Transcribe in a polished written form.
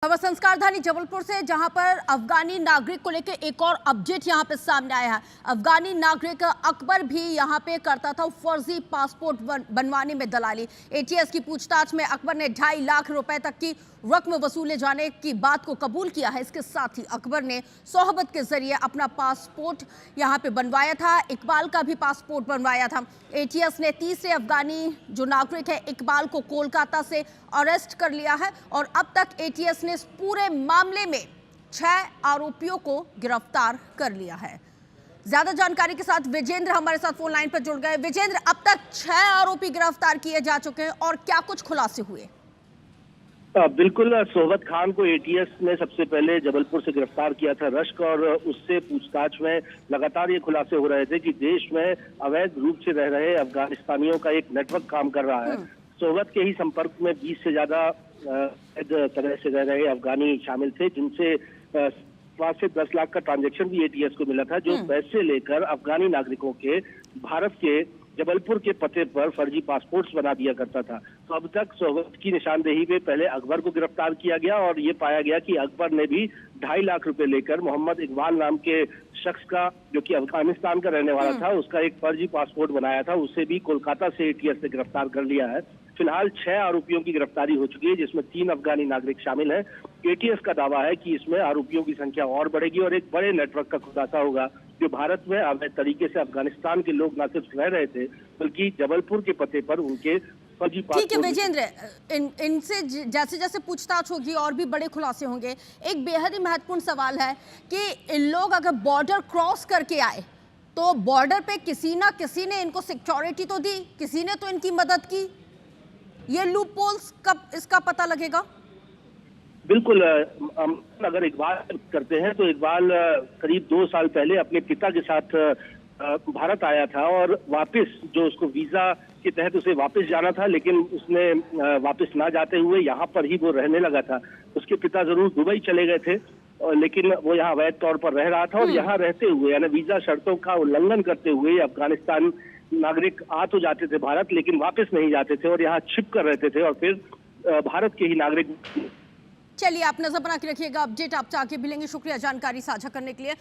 खबर संस्कारधानी जबलपुर से, जहां पर अफगानी नागरिक को लेकर एक और अपडेट यहां पे सामने आया है। अफगानी नागरिक अकबर भी यहां पे करता था फर्जी पासपोर्ट बनवाने में दलाली। एटीएस की पूछताछ में अकबर ने 2.5 लाख रुपए तक की रकम वसूले जाने की बात को कबूल किया है। इसके साथ ही अकबर ने सोहबत के जरिए अपना पासपोर्ट यहां पे बनवाया था। इकबाल का भी पासपोर्ट बनवाया था। एटीएस ने तीसरे अफगानी जो नागरिक है इकबाल को कोलकाता से अरेस्ट कर लिया है और अब तक एटीएस ने इस पूरे मामले में 6 आरोपियों को गिरफ्तार कर लिया है। ज्यादा जानकारी के साथ विजेंद्र हमारे साथ फोन लाइन पर जुड़ गए। विजेंद्र, अब तक 6 आरोपी गिरफ्तार किए जा चुके हैं और क्या कुछ खुलासे हुए? बिल्कुल, सोहबत खान को एटीएस ने सबसे पहले जबलपुर से गिरफ्तार किया था रश्क, और उससे पूछताछ में लगातार ये खुलासे हो रहे थे कि देश में अवैध रूप से रह रहे अफगानिस्तानियों का एक नेटवर्क काम कर रहा है। सोहबत के ही संपर्क में 20 से ज्यादा तरह से रह रहे अफगानी शामिल थे, जिनसे 5 से 10 लाख का ट्रांजैक्शन भी एटीएस को मिला था, जो पैसे लेकर अफगानी नागरिकों के भारत के जबलपुर के पते पर फर्जी पासपोर्ट्स बना दिया करता था। तो अब तक सोहबत की निशानदेही में पहले अकबर को गिरफ्तार किया गया और ये पाया गया कि अकबर ने भी 2.5 लाख रुपए लेकर मोहम्मद इकबाल नाम के शख्स का, जो कि अफगानिस्तान का रहने वाला था, उसका एक फर्जी पासपोर्ट बनाया था। उसे भी कोलकाता से एटीएस ने गिरफ्तार कर लिया है। फिलहाल 6 आरोपियों की गिरफ्तारी हो चुकी है, जिसमें 3 अफगानी नागरिक शामिल हैं। एटीएस का दावा है कि इसमें आरोपियों की संख्या और बढ़ेगी और एक बड़े नेटवर्क का खुलासा होगा, जो भारत में अवैध तरीके से अफगानिस्तान के लोग न सिर्फ रह रहे थे, बल्कि जबलपुर के पते पर उनके फर्जी पासपोर्ट। ठीक है विजेंद्र, इनसे जैसे जैसे पूछताछ होगी और भी बड़े खुलासे होंगे। एक बेहद ही महत्वपूर्ण सवाल है कि इन लोग अगर बॉर्डर क्रॉस करके आए तो बॉर्डर पे किसी ना किसी ने इनको सिक्योरिटी तो दी, किसी ने तो इनकी मदद की। ये लूप होल्स कब इसका पता लगेगा? बिल्कुल, अगर इकबाल करते हैं तो इकबाल करीब 2 साल पहले अपने पिता के साथ भारत आया था और वापस, जो उसको वीजा के तहत उसे वापस जाना था, लेकिन उसने वापस ना जाते हुए यहाँ पर ही वो रहने लगा था। उसके पिता जरूर दुबई चले गए थे, लेकिन वो यहाँ अवैध तौर पर रह रहा था और यहाँ रहते हुए, यानी वीजा शर्तों का उल्लंघन करते हुए अफगानिस्तान नागरिक आ तो जाते थे भारत, लेकिन वापस नहीं जाते थे और यहाँ छिप कर रहते थे और फिर भारत के ही नागरिक। चलिए, आप नजर बना के रखिएगा। अपडेट आपसे आगे मिलेंगे। शुक्रिया जानकारी साझा करने के लिए।